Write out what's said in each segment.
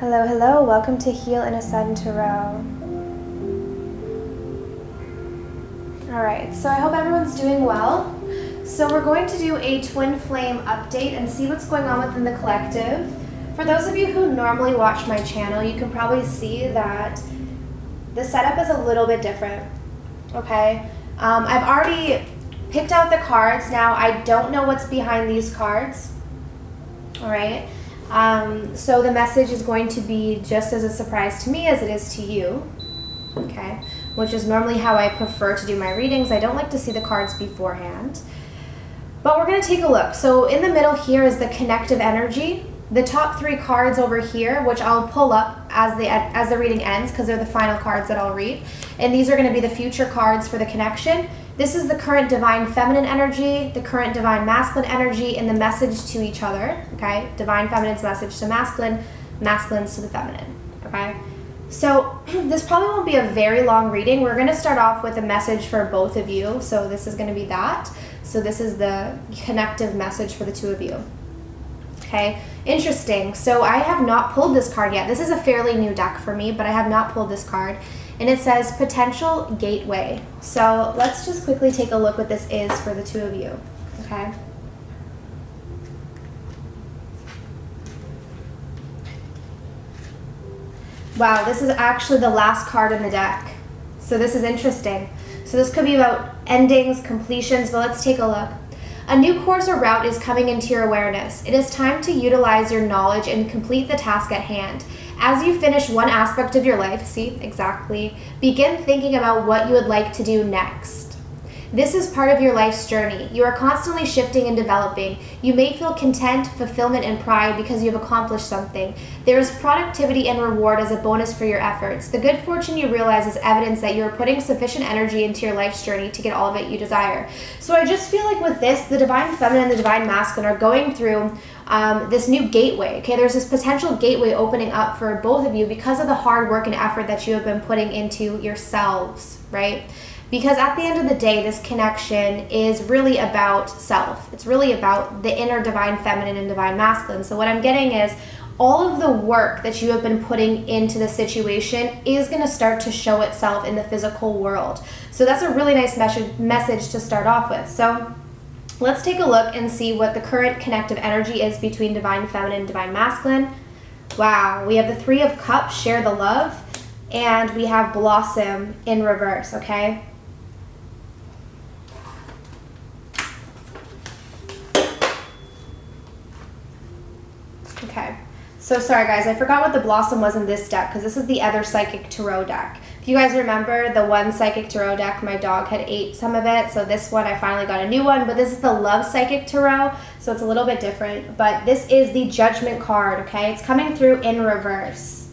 Hello, hello. Welcome to Heal and Ascend Tarot. Alright, so I hope everyone's doing well. So we're going to do a twin flame update and see what's going on within the collective. For those of you who normally watch my channel, you can probably see that the setup is a little bit different. Okay? I've already picked out the cards. Now, I don't know what's behind these cards. Alright? So the message is going to be just as a surprise to me as it is to you, okay, which is normally how I prefer to do my readings. I don't like to see the cards beforehand, but we're going to take a look. So in the middle here is the connective energy. The top three cards over here, which I'll pull up as the reading ends because they're the final cards that I'll read, and these are going to be the future cards for the connection. This is the current divine feminine energy, the current divine masculine energy, and the message to each other, okay? Divine feminine's message to masculine, masculine's to the feminine, okay? So this probably won't be a very long reading. We're going to start off with a message for both of you. So this is going to be that. So this is the connective message for the two of you. Okay, interesting. So I have not pulled this card yet. This is a fairly new deck for me, but I have not pulled this card. And it says potential gateway. So let's just quickly take a look what this is for the two of you. Okay. Wow, this is actually the last card in the deck. So this is interesting. So this could be about endings, completions, but let's take a look. A new course or route is coming into your awareness. It is time to utilize your knowledge and complete the task at hand. As you finish one aspect of your life, see, exactly, begin thinking about what you would like to do next. This is part of your life's journey. You are constantly shifting and developing. You may feel content, fulfillment, and pride because you have accomplished something. There is productivity and reward as a bonus for your efforts. The good fortune you realize is evidence that you are putting sufficient energy into your life's journey to get all of it you desire. So I just feel like with this, the divine feminine and the divine masculine are going through this new gateway. Okay, there's this potential gateway opening up for both of you because of the hard work and effort that you have been putting into yourselves, right? Because at the end of the day, this connection is really about self. It's really about the inner divine feminine and divine masculine. So what I'm getting is all of the work that you have been putting into the situation is going to start to show itself in the physical world. So that's a really nice message to start off with. So let's take a look and see what the current connective energy is between divine feminine and divine masculine. Wow, we have the Three of Cups, share the love, and we have blossom in reverse, okay? Okay, so sorry guys, I forgot what the blossom was in this deck because this is the other Psychic Tarot deck. If you guys remember the one Psychic Tarot deck, my dog had ate some of it, so this one I finally got a new one, but this is the Love Psychic Tarot, so it's a little bit different, but this is the Judgment card, okay? It's coming through in reverse,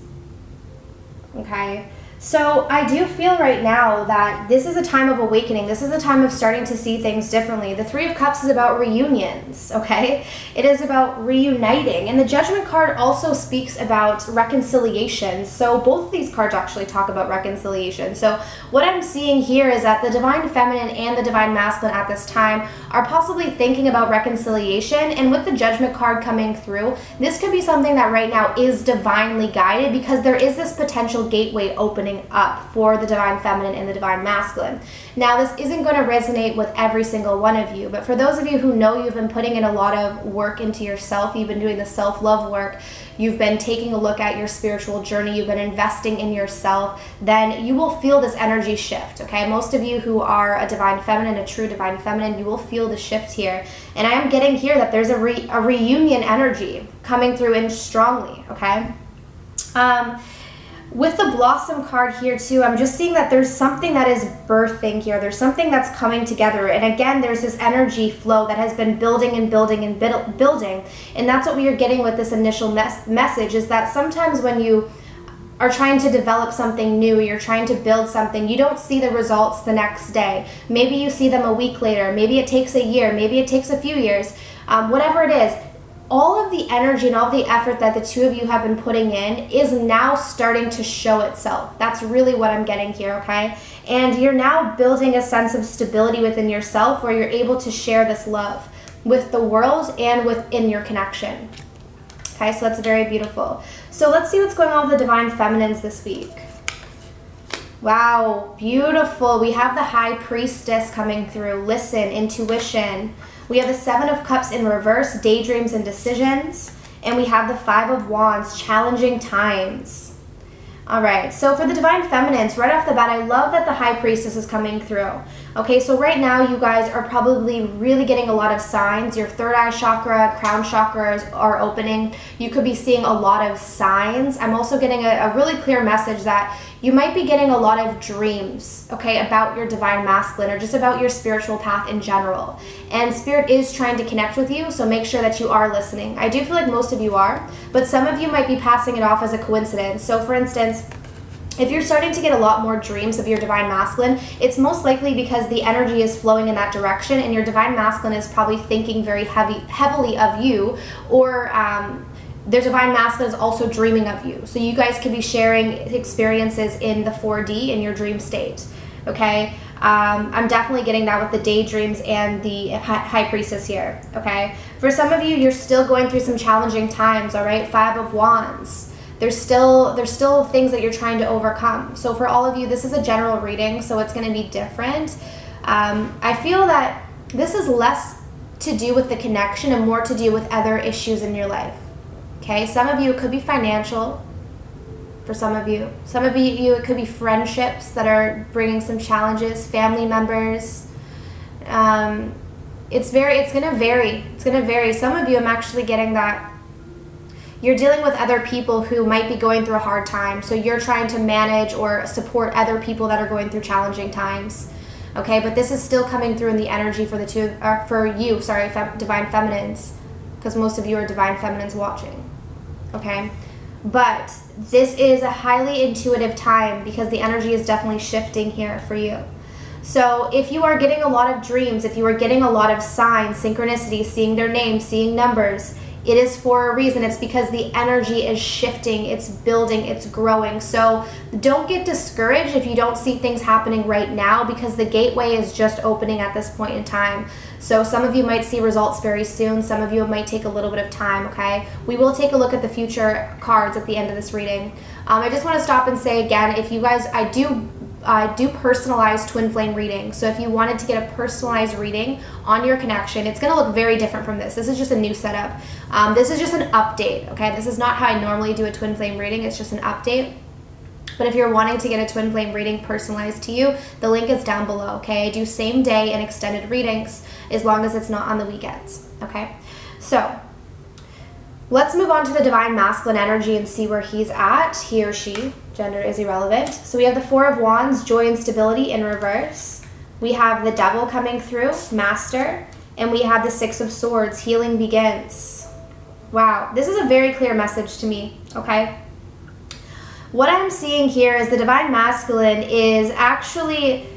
okay? So I do feel right now that this is a time of awakening. This is a time of starting to see things differently. The Three of Cups is about reunions, okay? It is about reuniting. And the Judgment card also speaks about reconciliation. So both of these cards actually talk about reconciliation. So what I'm seeing here is that the divine feminine and the divine masculine at this time are possibly thinking about reconciliation. And with the Judgment card coming through, this could be something that right now is divinely guided because there is this potential gateway opening up for the divine feminine and the divine masculine. Now, this isn't going to resonate with every single one of you, but for those of you who know you've been putting in a lot of work into yourself, you've been doing the self-love work, you've been taking a look at your spiritual journey, you've been investing in yourself, then you will feel this energy shift, okay? Most of you who are a divine feminine, a true divine feminine, you will feel the shift here. And I am getting here that there's a reunion energy coming through in strongly, okay? With the Blossom card here too, I'm just seeing that there's something that is birthing here. There's something that's coming together. And again, there's this energy flow that has been building and building and building. And that's what we are getting with this initial message is that sometimes when you are trying to develop something new, you're trying to build something, you don't see the results the next day. Maybe you see them a week later. Maybe it takes a year. Maybe it takes a few years. Whatever it is, all of the energy and all the effort that the two of you have been putting in is now starting to show itself. That's really what I'm getting here, okay? And you're now building a sense of stability within yourself where you're able to share this love with the world and within your connection. Okay, so that's very beautiful. So let's see what's going on with the Divine Feminines this week. Wow, beautiful. We have the High Priestess coming through. Listen, intuition. We have the Seven of Cups in reverse, daydreams and decisions. And we have the Five of Wands, challenging times. All right, so for the Divine Feminines, right off the bat, I love that the High Priestess is coming through. Okay, so right now you guys are probably really getting a lot of signs. Your third eye chakra, crown chakras are opening. You could be seeing a lot of signs. I'm also getting a really clear message that you might be getting a lot of dreams, okay, about your Divine Masculine or just about your spiritual path in general. And Spirit is trying to connect with you, so make sure that you are listening. I do feel like most of you are, but some of you might be passing it off as a coincidence. So for instance, if you're starting to get a lot more dreams of your Divine Masculine, it's most likely because the energy is flowing in that direction and your Divine Masculine is probably thinking very heavily of you, or their Divine Masculine is also dreaming of you. So you guys could be sharing experiences in the 4D in your dream state, okay? I'm definitely getting that with the daydreams and the High Priestess here, okay? For some of you, you're still going through some challenging times, all right? Five of Wands. There's still things that you're trying to overcome. So for all of you, this is a general reading, so it's going to be different. I feel that this is less to do with the connection and more to do with other issues in your life. Okay, some of you, it could be financial. For some of you, it could be friendships that are bringing some challenges, family members. It's going to vary. Some of you, I'm actually getting that you're dealing with other people who might be going through a hard time. So you're trying to manage or support other people that are going through challenging times. Okay, but this is still coming through in the energy for Divine Feminines, because most of you are Divine Feminines watching. Okay, but this is a highly intuitive time because the energy is definitely shifting here for you. So if you are getting a lot of dreams, if you are getting a lot of signs, synchronicity, seeing their names, seeing numbers, it is for a reason. It's because the energy is shifting, it's building, it's growing. So don't get discouraged if you don't see things happening right now, because the gateway is just opening at this point in time. So some of you might see results very soon. Some of you it might take a little bit of time, okay? We will take a look at the future cards at the end of this reading. I just want to stop and say again, if you guys, I do personalized twin flame reading. So if you wanted to get a personalized reading on your connection, it's going to look very different from this. This is just a new setup. This is just an update, okay? This is not how I normally do a twin flame reading. It's just an update. But if you're wanting to get a twin flame reading personalized to you, the link is down below, okay? I do same day and extended readings as long as it's not on the weekends, okay? So let's move on to the Divine Masculine energy and see where he's at, he or she. Gender is irrelevant. So we have the Four of Wands, joy and stability in reverse. We have the Devil coming through, Master. And we have the Six of Swords, healing begins. Wow, this is a very clear message to me, okay? What I'm seeing here is the Divine Masculine is actually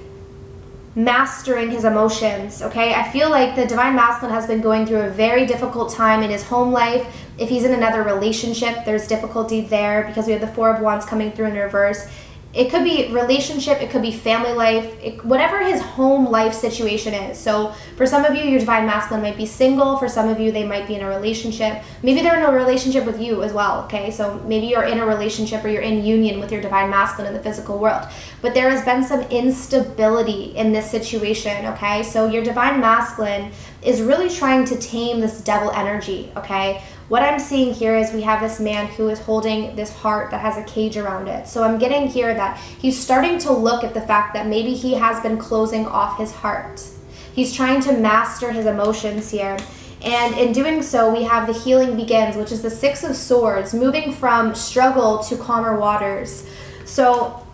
mastering his emotions, okay? I feel like the Divine Masculine has been going through a very difficult time in his home life. If he's in another relationship, there's difficulty there because we have the Four of Wands coming through in reverse. It could be relationship, it could be family life, whatever his home life situation is. So for some of you, your Divine Masculine might be single. For some of you, they might be in a relationship. Maybe they're in a relationship with you as well, okay? So maybe you're in a relationship or you're in union with your Divine Masculine in the physical world. But there has been some instability in this situation, okay? So your Divine Masculine is really trying to tame this devil energy, okay? What I'm seeing here is we have this man who is holding this heart that has a cage around it. So I'm getting here that he's starting to look at the fact that maybe he has been closing off his heart. He's trying to master his emotions here. And in doing so, we have the healing begins, which is the Six of Swords, moving from struggle to calmer waters. So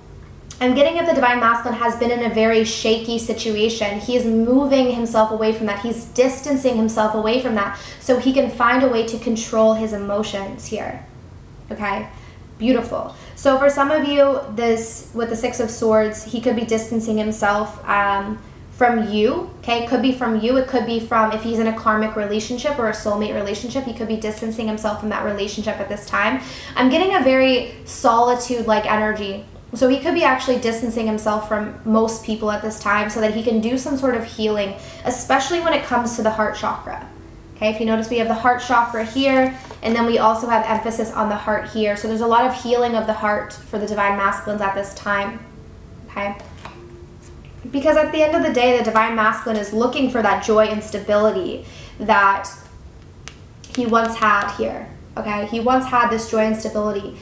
I'm getting that the Divine Masculine has been in a very shaky situation. He is moving himself away from that. He's distancing himself away from that so he can find a way to control his emotions here. Okay, beautiful. So for some of you, this with the Six of Swords, he could be distancing himself from you. Okay, it could be from you. It could be from, if he's in a karmic relationship or a soulmate relationship, he could be distancing himself from that relationship at this time. I'm getting a very solitude-like energy. So he could be actually distancing himself from most people at this time so that he can do some sort of healing, especially when it comes to the heart chakra. Okay, if you notice, we have the heart chakra here, and then we also have emphasis on the heart here. So there's a lot of healing of the heart for the divine masculines at this time. Okay, because at the end of the day, the divine masculine is looking for that joy and stability that he once had here. Okay, he once had this joy and stability.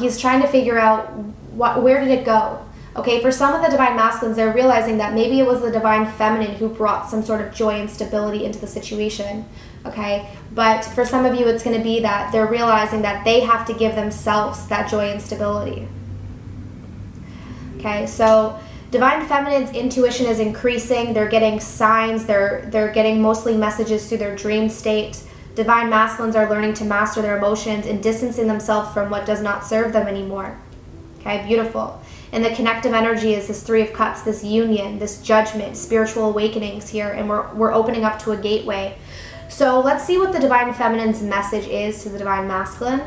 He's trying to figure out where did it go. Okay, for some of the divine masculines, they're realizing that maybe it was the divine feminine who brought some sort of joy and stability into the situation. Okay, but for some of you, it's going to be that they're realizing that they have to give themselves that joy and stability. Okay, so divine feminine's intuition is increasing. They're getting signs. They're getting mostly messages through their dream state. Divine masculines are learning to master their emotions and distancing themselves from what does not serve them anymore. Okay, beautiful. And the connective energy is this Three of Cups, this union, this judgment, spiritual awakenings here, and we're opening up to a gateway. So let's see what the divine feminine's message is to the divine masculine.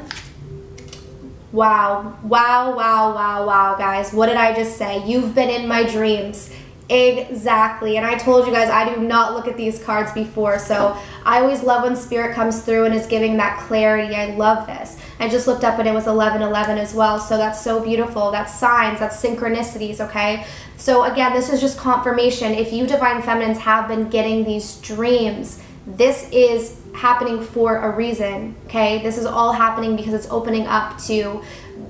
Wow, wow, wow, wow, wow, guys. What did I just say? You've been in my dreams. Exactly. And I told you guys I do not look at these cards before, so I always love when spirit comes through and is giving that clarity. I love this. I just looked up and it was 11:11 as well, so that's so beautiful. That's signs, that's synchronicities, okay? So again, this is just confirmation. If you divine feminines have been getting these dreams, this is happening for a reason, okay? This is all happening because it's opening up to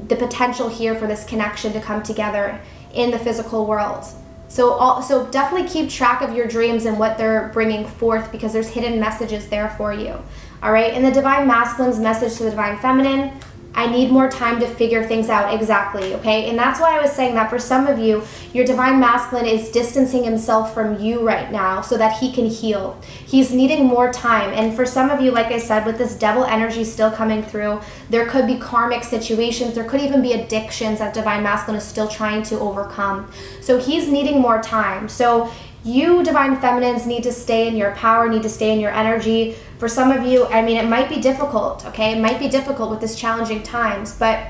the potential here for this connection to come together in the physical world. So definitely keep track of your dreams and what they're bringing forth, because there's hidden messages there for you. All right, and the divine masculine's message to the divine feminine, I need more time to figure things out. Exactly, okay? And that's why I was saying that for some of you, your divine masculine is distancing himself from you right now so that he can heal. He's needing more time. And for some of you, like I said, with this devil energy still coming through, there could be karmic situations. There could even be addictions that divine masculine is still trying to overcome. So he's needing more time. So you divine feminines need to stay in your power, need to stay in your energy. For some of you, I mean, it might be difficult, okay? It might be difficult with this challenging times, but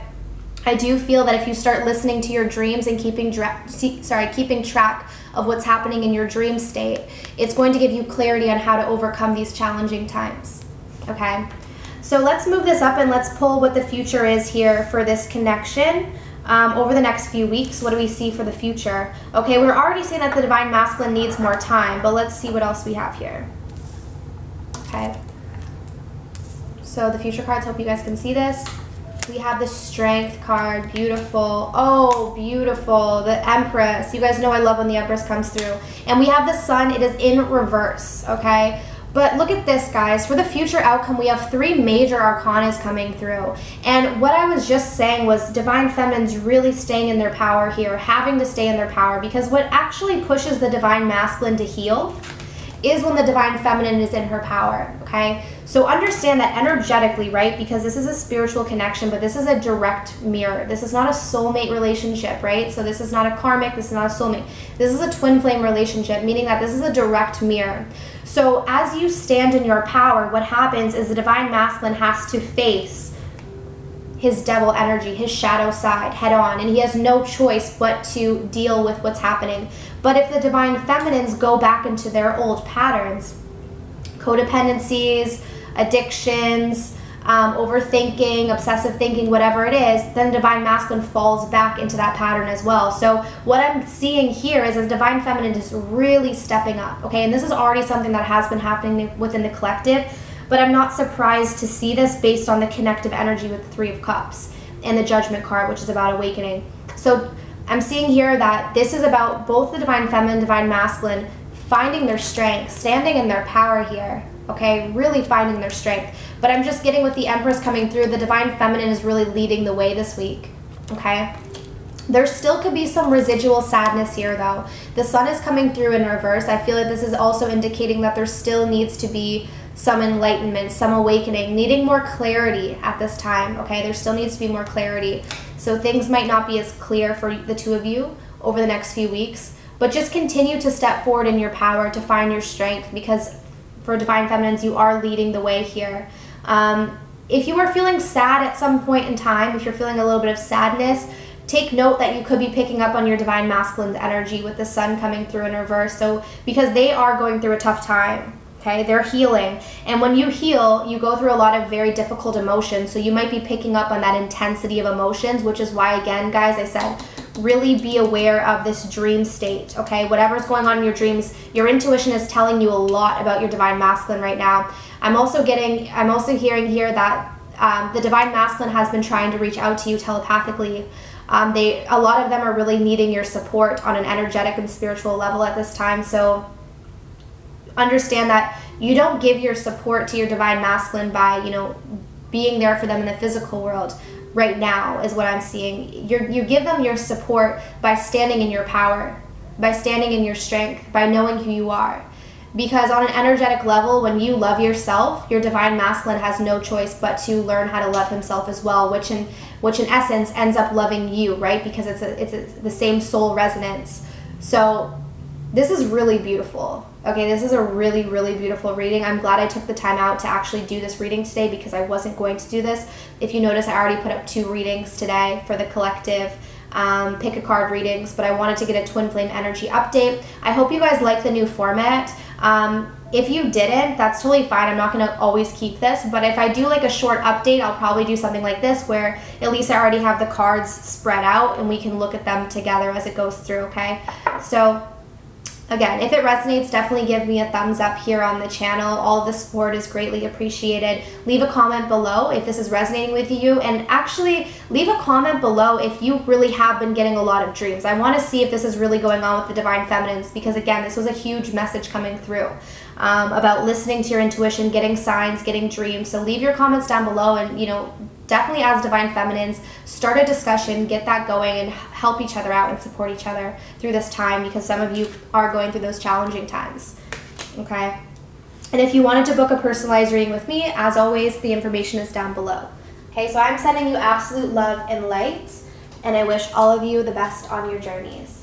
I do feel that if you start listening to your dreams and keeping track of what's happening in your dream state, it's going to give you clarity on how to overcome these challenging times, okay? So let's move this up and let's pull what the future is here for this connection. Over the next few weeks, what do we see for the future? Okay, we're already saying that the divine masculine needs more time, but let's see what else we have here. Okay, so the future cards, hope you guys can see this. We have the Strength card, beautiful. Oh, beautiful. The Empress. You guys know I love when the Empress comes through. And we have the Sun. It is in reverse, okay? But look at this, guys. For the future outcome, we have 3 major arcanas coming through. And what I was just saying was divine feminines really staying in their power here, having to stay in their power, because what actually pushes the divine masculine to heal is when the divine feminine is in her power, okay? So understand that energetically, right? Because this is a spiritual connection, but this is a direct mirror. This is not a soulmate relationship, right? So this is not a karmic, this is not a soulmate. This is a twin flame relationship, meaning that this is a direct mirror. So as you stand in your power, what happens is the divine masculine has to face his devil energy, his shadow side head on, and he has no choice but to deal with what's happening. But if the divine feminines go back into their old patterns, codependencies, addictions, overthinking, obsessive thinking, whatever it is, then the divine masculine falls back into that pattern as well. So what I'm seeing here is a divine feminine is really stepping up, okay? And this is already something that has been happening within the collective, but I'm not surprised to see this based on the connective energy with the Three of Cups and the Judgment card, which is about awakening. So I'm seeing here that this is about both the divine feminine, divine masculine, finding their strength, standing in their power here, okay? Really finding their strength. But I'm just getting with the Empress coming through, the divine feminine is really leading the way this week, okay? There still could be some residual sadness here, though. The Sun is coming through in reverse. I feel like this is also indicating that there still needs to be some enlightenment, some awakening, needing more clarity at this time, okay? There still needs to be more clarity. So things might not be as clear for the two of you over the next few weeks, but just continue to step forward in your power to find your strength, because for divine feminines, you are leading the way here. If you are feeling sad at some point in time, if you're feeling a little bit of sadness, take note that you could be picking up on your divine masculine's energy with the Sun coming through in reverse. So because they are going through a tough time. Okay, they're healing. And when you heal, you go through a lot of very difficult emotions. So you might be picking up on that intensity of emotions, which is why, again, guys, I said, really be aware of this dream state, okay? Whatever's going on in your dreams, your intuition is telling you a lot about your divine masculine right now. I'm also hearing here that the divine masculine has been trying to reach out to you telepathically. A lot of them are really needing your support on an energetic and spiritual level at this time. So understand that you don't give your support to your divine masculine by, being there for them in the physical world right now, is what I'm seeing. You give them your support by standing in your power, by standing in your strength, by knowing who you are. Because on an energetic level, when you love yourself, your divine masculine has no choice but to learn how to love himself as well, which in essence ends up loving you, right? Because it's the same soul resonance. So this is really beautiful. Okay, this is a really, really beautiful reading. I'm glad I took the time out to actually do this reading today because I wasn't going to do this. If you notice, I already put up 2 readings today for the collective pick a card readings, but I wanted to get a twin flame energy update. I hope you guys like the new format. If you didn't, that's totally fine. I'm not going to always keep this, but if I do like a short update, I'll probably do something like this where at least I already have the cards spread out and we can look at them together as it goes through, okay? So again, if it resonates, definitely give me a thumbs up here on the channel. All the support is greatly appreciated. Leave a comment below if this is resonating with you, and actually leave a comment below if you really have been getting a lot of dreams. I want to see if this is really going on with the Divine Feminines, because again, this was a huge message coming through about listening to your intuition, getting signs, getting dreams. So leave your comments down below, and definitely as Divine Feminines, start a discussion, get that going, and help each other out and support each other through this time, because some of you are going through those challenging times, okay? And if you wanted to book a personalized reading with me, as always, the information is down below. Okay, so I'm sending you absolute love and light, and I wish all of you the best on your journeys.